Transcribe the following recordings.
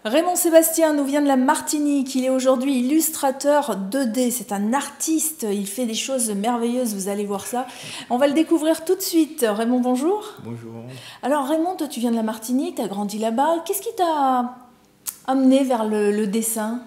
Raymond Sébastien nous vient de la Martinique. Il est aujourd'hui illustrateur 2D. C'est un artiste. Il fait des choses merveilleuses. Vous allez voir ça. On va le découvrir tout de suite. Raymond, bonjour. Bonjour. Alors Raymond, toi tu viens de la Martinique, tu as grandi là-bas. Qu'est-ce qui t'a amené vers le dessin?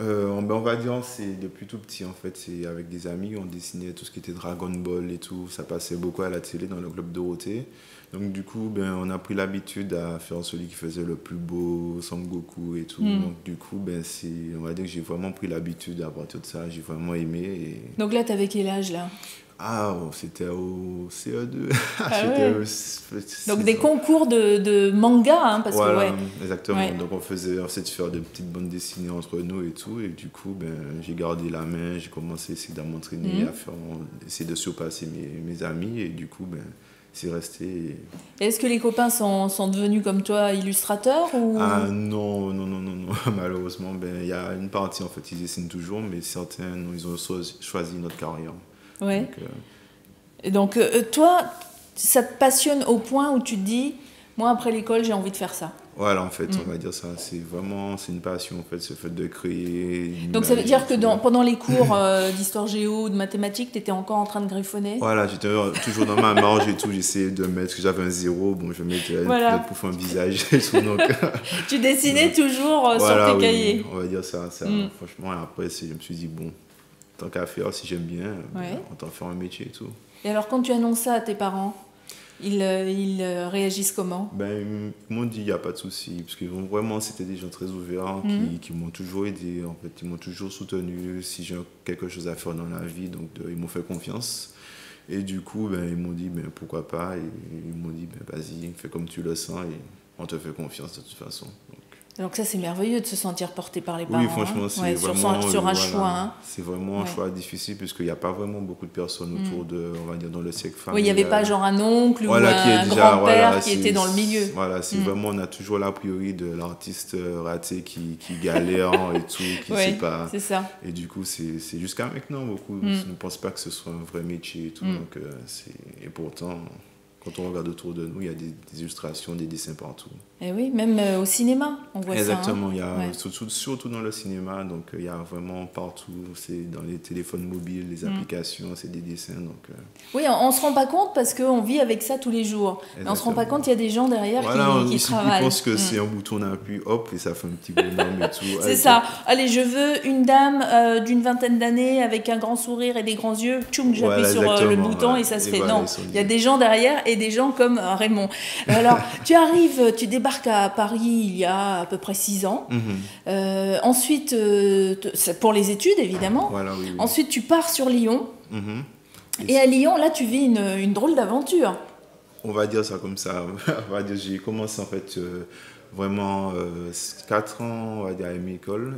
On va dire c'est depuis tout petit en fait, c'est avec des amis, on dessinait tout ce qui était Dragon Ball et tout, ça passait beaucoup à la télé dans le club Dorothée. Donc du coup, on a pris l'habitude à faire celui qui faisait le plus beau, Son Goku et tout. Donc du coup, on va dire que j'ai vraiment pris l'habitude à partir de ça, j'ai vraiment aimé. Donc là, t'avais quel âge là? C'était au CE2. Donc des concours de manga, hein, parce voilà, que exactement. Ouais. Donc on essayait de faire des petites bandes dessinées entre nous et tout. Et du coup, j'ai gardé la main, j'ai commencé à essayer de m'entraîner, essayer de surpasser mes amis. Et du coup, c'est resté. Est-ce que les copains sont devenus comme toi illustrateurs ou... Ah non. Malheureusement, il y a une partie, en fait, ils dessinent toujours, mais certains, non, ils ont choisi notre carrière. Ouais. Donc toi, ça te passionne au point où tu te dis, moi après l'école, j'ai envie de faire ça. Voilà, en fait, on va dire ça. C'est une passion, en fait, ce fait de créer. Donc ça veut dire que pendant les cours d'histoire géo, de mathématiques, tu étais encore en train de griffonner? Voilà, j'étais toujours dans ma marge et tout. J'essayais de mettre, que j'avais un 0, je mettais une note pour faire un visage et tout. Donc, tu dessinais toujours sur tes cahiers? On va dire ça. Franchement, après, je me suis dit, bon, tant qu'à faire, si j'aime bien, autant faire un métier et tout. Et alors, quand tu annonces ça à tes parents, ils réagissent comment? Ils m'ont dit, il n'y a pas de souci, parce que vraiment, c'était des gens très ouverts qui m'ont toujours aidé, en fait, ils m'ont toujours soutenu si j'ai quelque chose à faire dans la vie, donc ils m'ont fait confiance. Et du coup, ils m'ont dit, pourquoi pas, et ils m'ont dit, vas-y, fais comme tu le sens, et on te fait confiance de toute façon. Donc ça, c'est merveilleux de se sentir porté par les parents. Oui, franchement, c'est vraiment... Sur un choix. Hein. C'est vraiment un choix difficile, puisqu'il n'y a pas vraiment beaucoup de personnes autour on va dire, dans le cercle familial. Oui, il n'y avait pas genre un oncle ou un grand-père qui était dans le milieu. Voilà, c'est vraiment, on a toujours l'a priori de l'artiste raté qui galère et tout, qui ne sait pas. C'est ça. Et du coup, c'est jusqu'à maintenant, beaucoup ne pensent pas que ce soit un vrai métier et tout. Donc, et pourtant... Quand on regarde autour de nous, il y a des illustrations, des dessins partout. Et oui, même au cinéma, on voit Exactement, ça. Il y a surtout dans le cinéma, donc il y a vraiment partout. C'est dans les téléphones mobiles, les applications, c'est des dessins. Donc, Oui, on ne se rend pas compte parce qu'on vit avec ça tous les jours. Mais on ne se rend pas compte qu'il y a des gens derrière qui travaillent. Ils pensent que c'est un bouton, on appuie, hop, et ça fait un petit bonhomme et tout. C'est ça. Allez, je veux une dame d'une vingtaine d'années avec un grand sourire et des grands yeux. Tchoum, j'appuie sur le bouton et ça se fait. Non, il y a des gens derrière et des gens comme Raymond. Alors, tu débarques à Paris il y a à peu près 6 ans. Ensuite, pour les études, évidemment. Voilà, oui. Ensuite, tu pars sur Lyon. Et à Lyon, là, tu vis une drôle d'aventure. On va dire ça comme ça. J'ai commencé, en fait, vraiment 4 ans, on va dire, à une école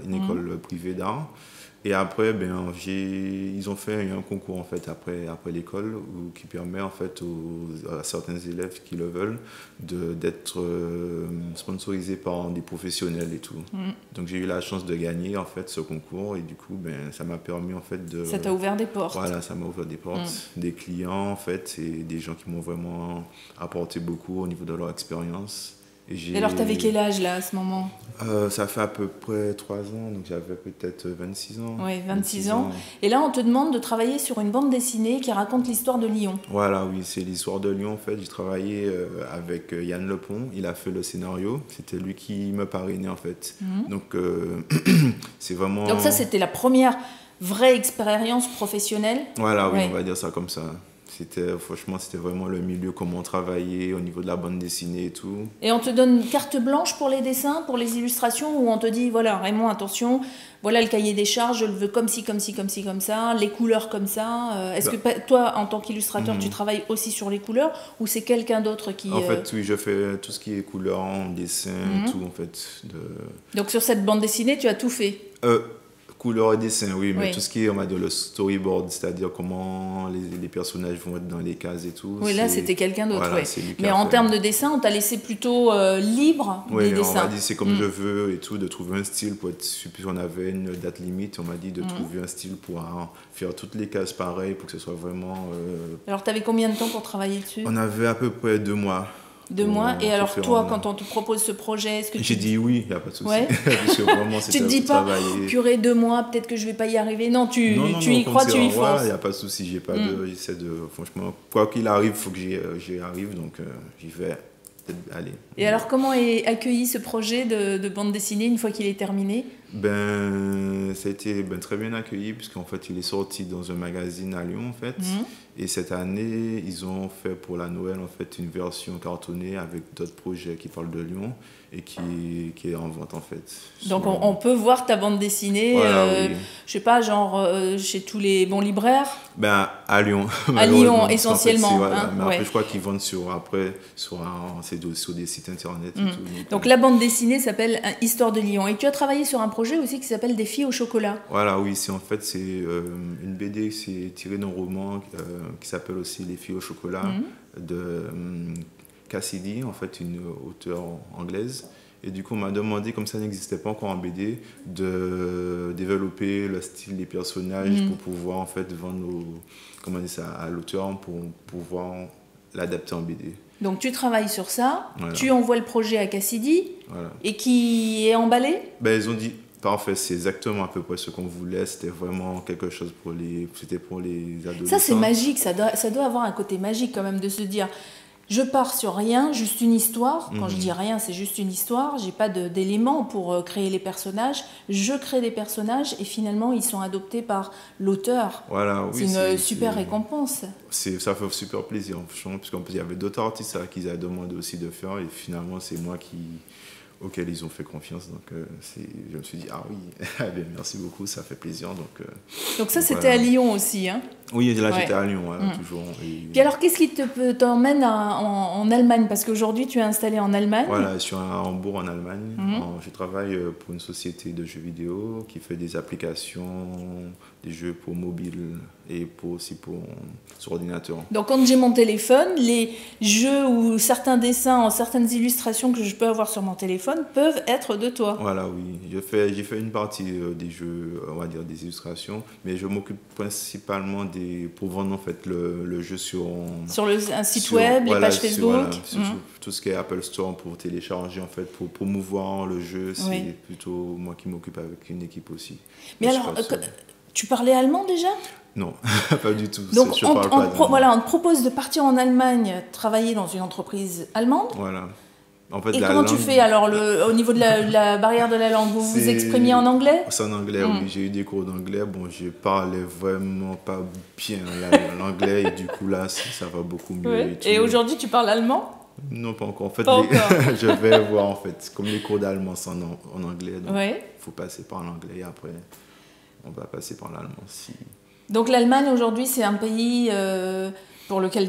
privée d'art. Et après, ils ont fait un concours en fait après l'école qui permet en fait à certains élèves qui le veulent d'être sponsorisés par des professionnels et tout. Donc j'ai eu la chance de gagner en fait ce concours et du coup ça m'a permis en fait de... Ça t'a ouvert des portes. Voilà, ça m'a ouvert des portes, des clients en fait et des gens qui m'ont vraiment apporté beaucoup au niveau de leur expérience. Et alors, t'avais quel âge, là, à ce moment? Ça fait à peu près 3 ans, donc j'avais peut-être 26 ans. Oui, 26 ans. Et là, on te demande de travailler sur une bande dessinée qui raconte l'histoire de Lyon. Voilà, oui, c'est l'histoire de Lyon, en fait. J'ai travaillé avec Yann Lepont, il a fait le scénario. C'était lui qui me parrainait, en fait. Donc, c'est vraiment... Donc ça, c'était la première vraie expérience professionnelle? Voilà, oui, on va dire ça comme ça. Franchement, c'était vraiment le milieu, comment travailler au niveau de la bande dessinée et tout. Et on te donne carte blanche pour les dessins, pour les illustrations, ou on te dit, voilà, Raymond, attention, voilà le cahier des charges, je le veux comme ci, comme ci, comme ci, comme ça, les couleurs comme ça. Est-ce que toi, en tant qu'illustrateur, tu travailles aussi sur les couleurs, ou c'est quelqu'un d'autre qui... En fait, oui, je fais tout ce qui est couleurs, dessin, tout, en fait. Donc sur cette bande dessinée, tu as tout fait? Couleurs et dessin, oui, mais tout ce qui est, on va dire, le storyboard, c'est-à-dire comment les personnages vont être dans les cases et tout. Oui, là, c'était quelqu'un d'autre, voilà, Mais en termes de dessin, on t'a laissé plutôt libre des dessins. Oui, on m'a dit c'est comme je veux et tout, de trouver un style pour être... Puis on avait une date limite, on m'a dit de trouver un style pour faire toutes les cases pareilles, pour que ce soit vraiment... Alors, tu avais combien de temps pour travailler dessus? On avait à peu près 2 mois. 2 mois. Et alors toi, quand on te propose ce projet, est-ce que j'ai dit oui, il n'y a pas de souci. Ouais. Parce que vraiment, tu te dis pas, purée, 2 mois, peut-être que je vais pas y arriver. Non, tu y crois, tu y fonces. Il n'y a pas de souci, j'essaie de, franchement, quoi qu'il arrive, il faut que j'y arrive, donc j'y vais. Allez. Et alors, comment est accueilli ce projet de bande dessinée une fois qu'il est terminé? Ça a été très bien accueilli, puisqu'en fait, il est sorti dans un magazine à Lyon, en fait. Et cette année, ils ont fait pour la Noël, en fait, une version cartonnée avec d'autres projets qui parlent de Lyon et qui est en vente, en fait. Donc, on peut voir ta bande dessinée, voilà, oui. Je sais pas, genre chez tous les bons libraires? À Lyon. À Lyon, essentiellement. En fait, voilà. Mais après, je crois qu'ils vendent sur des sites internet et tout. Donc, la bande dessinée s'appelle Histoire de Lyon. Et tu as travaillé sur un projet aussi qui s'appelle Des filles au chocolat. Voilà, oui, c'est une BD qui s'est tirée d'un roman qui s'appelle aussi Les filles au chocolat de Cassidy, en fait, une auteure anglaise. Et du coup, on m'a demandé, comme ça n'existait pas encore en BD, de développer le style des personnages pour pouvoir en fait vendre à l'auteur pour pouvoir l'adapter en BD. Donc tu travailles sur ça, voilà. Tu envoies le projet à Cassidy, voilà. Et qui est emballé? Ils ont dit, parfait, c'est exactement à peu près ce qu'on voulait, c'était vraiment quelque chose pour les adolescents. Ça c'est magique, ça doit avoir un côté magique quand même de se dire... Je pars sur rien, juste une histoire. Quand je dis rien, c'est juste une histoire. J'ai pas d'éléments pour créer les personnages. Je crée des personnages et finalement, ils sont adoptés par l'auteur. Voilà, oui, c'est une super récompense. Ça fait super plaisir, puisqu'en plus, il y avait d'autres artistes qui avaient demandé aussi de faire. Et finalement, c'est moi auquel ils ont fait confiance. Donc, je me suis dit, ah oui, bien, merci beaucoup, ça fait plaisir. Donc ça, c'était à Lyon aussi, hein? Oui, là, j'étais à Lyon, toujours. Puis alors, qu'est-ce qui t'emmène en Allemagne? Parce qu'aujourd'hui, tu es installé en Allemagne. Voilà, je suis à Hambourg, en Allemagne. Je travaille pour une société de jeux vidéo qui fait des applications, des jeux pour mobile et aussi sur ordinateur. Donc, quand j'ai mon téléphone, les jeux ou certains dessins, certaines illustrations que je peux avoir sur mon téléphone peuvent être de toi. Voilà, oui. J'ai fait une partie des jeux, on va dire des illustrations, mais je m'occupe principalement pour vendre en fait le jeu sur un site web, les pages Facebook. Sur tout ce qui est Apple Store pour télécharger en fait, pour promouvoir le jeu. C'est plutôt moi qui m'occupe avec une équipe aussi. Mais alors, tu parlais allemand déjà? Non, pas du tout. Donc, on te propose de partir en Allemagne, travailler dans une entreprise allemande. Voilà. En fait, et comment tu fais alors au niveau de la barrière de la langue? Vous vous exprimiez en anglais? C'est en anglais, oui. J'ai eu des cours d'anglais. Bon, je parlais vraiment pas bien l'anglais et du coup là, ça va beaucoup mieux. Oui. Et aujourd'hui, tu parles allemand? Non, pas encore. En fait, je vais voir en fait. Comme les cours d'allemand sont en anglais, donc il faut passer par l'anglais et après on va passer par l'allemand. Donc l'Allemagne aujourd'hui, c'est un pays dans lequel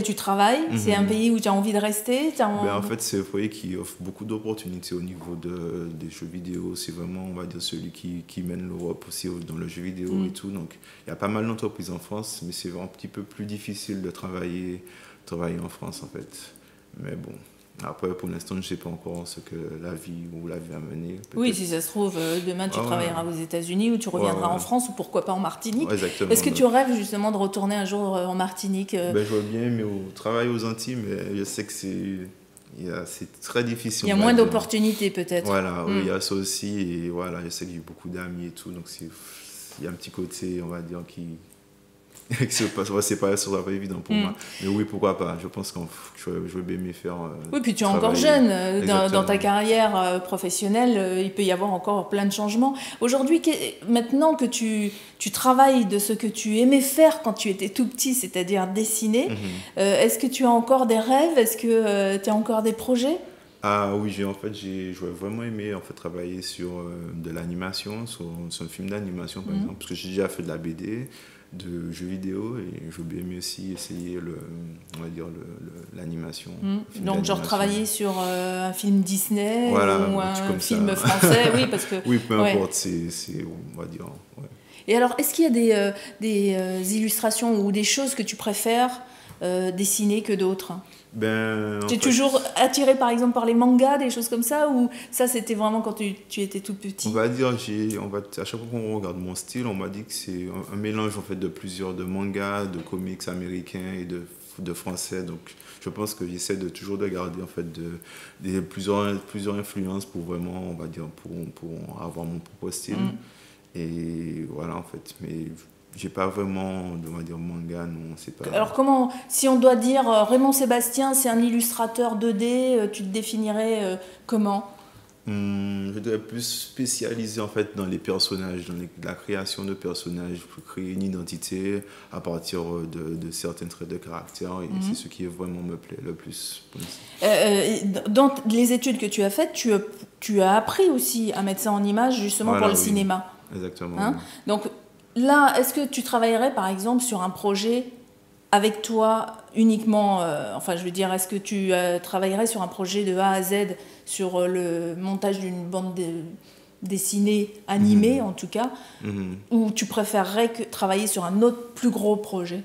tu travailles. C'est un pays où tu as envie de rester? En fait, c'est un pays qui offre beaucoup d'opportunités au niveau des jeux vidéo. C'est vraiment, on va dire, celui qui mène l'Europe aussi dans le jeu vidéo et tout. Donc, il y a pas mal d'entreprises en France, mais c'est un petit peu plus difficile de travailler en France, en fait. Mais bon... Après, pour l'instant, je ne sais pas encore ce que la vie va mener. Oui, si ça se trouve, demain, tu travailleras aux États-Unis ou tu reviendras en France ou pourquoi pas en Martinique. Est-ce que tu rêves justement de retourner un jour en Martinique? Je veux bien, mais travailler aux Antilles, mais je sais que c'est très difficile. Il y a moins d'opportunités peut-être. Voilà, oui, il y a ça aussi. Et voilà, je sais que j'ai beaucoup d'amis et tout, donc il y a un petit côté, on va dire, c'est pas évident pour moi, mais oui, pourquoi pas. Je pense que je vais bien m'y faire. Oui, puis tu es encore jeune dans ta carrière professionnelle, il peut y avoir encore plein de changements. Aujourd'hui, maintenant que tu travailles de ce que tu aimais faire quand tu étais tout petit, c'est-à-dire dessiner, est-ce que tu as encore des rêves? Est-ce que tu as encore des projets? Ah oui, j'aurais vraiment aimé travailler sur de l'animation, sur un film d'animation par exemple, parce que j'ai déjà fait de la BD, de jeux vidéo et je veux bien aussi essayer l'animation. Donc genre travailler sur un film Disney ou un film français, oui, parce que... Oui, peu importe, on va dire... Ouais. Et alors, est-ce qu'il y a des illustrations ou des choses que tu préfères dessiner que d'autres? Tu es fait, toujours attiré par exemple par les mangas, des choses comme ça, ou ça c'était vraiment quand tu étais tout petit? On va dire, à chaque fois qu'on regarde mon style, on m'a dit que c'est un mélange en fait de mangas, de comics américains et de français. Donc je pense que j'essaie de toujours de garder en fait plusieurs influences pour vraiment, on va dire, pour avoir mon propre style. Et voilà en fait. Mais j'ai pas vraiment, on va dire, manga, non, c'est pas... Alors comment, si on doit dire Raymond Sébastien, c'est un illustrateur 2D, tu te définirais comment? Je dirais plus spécialisé en fait dans les personnages, la création de personnages pour créer une identité à partir de certains traits de caractère, et c'est ce qui vraiment me plaît le plus. Dans les études que tu as faites, tu as appris aussi à mettre ça en image justement pour le cinéma. Exactement. Donc là, est-ce que tu travaillerais par exemple sur un projet avec toi uniquement, je veux dire, est-ce que tu travaillerais sur un projet de A à Z sur le montage d'une bande dessinée animée en tout cas, ou tu préférerais travailler sur un autre plus gros projet?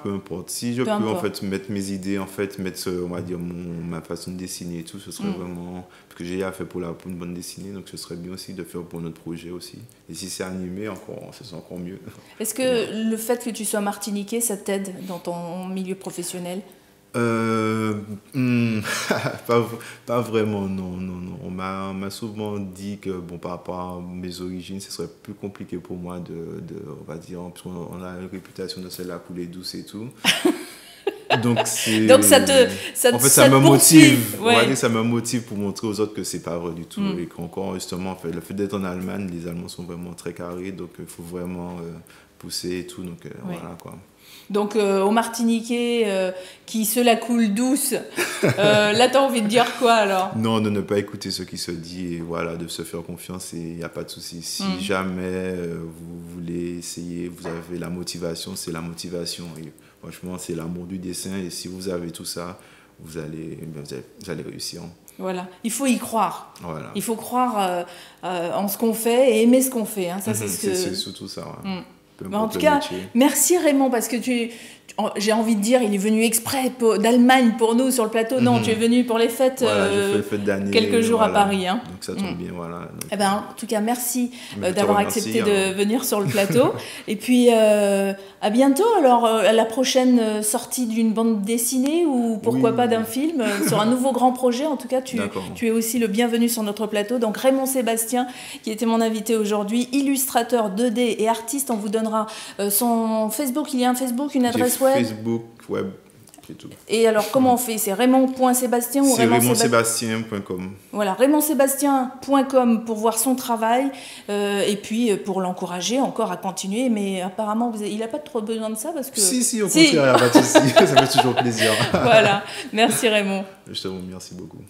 Peu importe. Si je peux en fait mettre mes idées, en fait mettre, on va dire, ma façon de dessiner et tout, ce serait vraiment... Parce que j'ai fait pour une bande dessinée, donc ce serait bien aussi de faire pour notre projet aussi. Et si c'est animé, ce serait encore mieux. Est-ce que le fait que tu sois martiniquais, ça t'aide dans ton milieu professionnel? Pas vraiment, non. On m'a souvent dit que par rapport à mes origines, ce serait plus compliqué pour moi on va dire, parce qu'on a une réputation de celle-là couler douce et tout. Donc ça me motive. Ouais. On va dire que ça me motive pour montrer aux autres que c'est pas vrai du tout. Et qu'encore, justement, en fait, le fait d'être en Allemagne, les Allemands sont vraiment très carrés, donc il faut vraiment pousser et tout. Donc voilà quoi. Donc, aux Martiniquais qui se la coulent douce, là, t'as envie de dire quoi alors? Non, de ne pas écouter ce qui se dit et voilà, de se faire confiance, et il n'y a pas de souci. Si jamais vous voulez essayer, vous avez la motivation, c'est la motivation. Et franchement, c'est l'amour du dessin, et si vous avez tout ça, vous allez réussir. Voilà, il faut y croire. Voilà. Il faut croire en ce qu'on fait et aimer ce qu'on fait. Hein. Ça, c'est surtout ça. Ouais. En tout cas, merci Raymond, parce que j'ai envie de dire, il est venu exprès d'Allemagne pour nous sur le plateau. Non, tu es venu pour les fêtes, quelques jours à Paris. Hein. Donc ça tombe bien, voilà. Donc, en tout cas, merci d'avoir accepté de venir sur le plateau. Et puis, à bientôt. Alors, à la prochaine sortie d'une bande dessinée ou pourquoi pas d'un film, sur un nouveau grand projet. En tout cas, tu es aussi le bienvenu sur notre plateau. Donc, Raymond Sébastien, qui était mon invité aujourd'hui, illustrateur 2D et artiste. On vous donnera son Facebook. Il y a un Facebook, une adresse web. Facebook, web. Tout. Et alors, comment on fait? C'est Raymond.Sébastien ou Raymond-Sébastien.com. Voilà, Raymond-Sébastien.com pour voir son travail et puis pour l'encourager encore à continuer. Mais apparemment, il n'a pas trop besoin de ça parce que... Si, au contraire, il n'y a pas de souci. Ça fait toujours plaisir. Voilà, merci Raymond. Je te remercie beaucoup.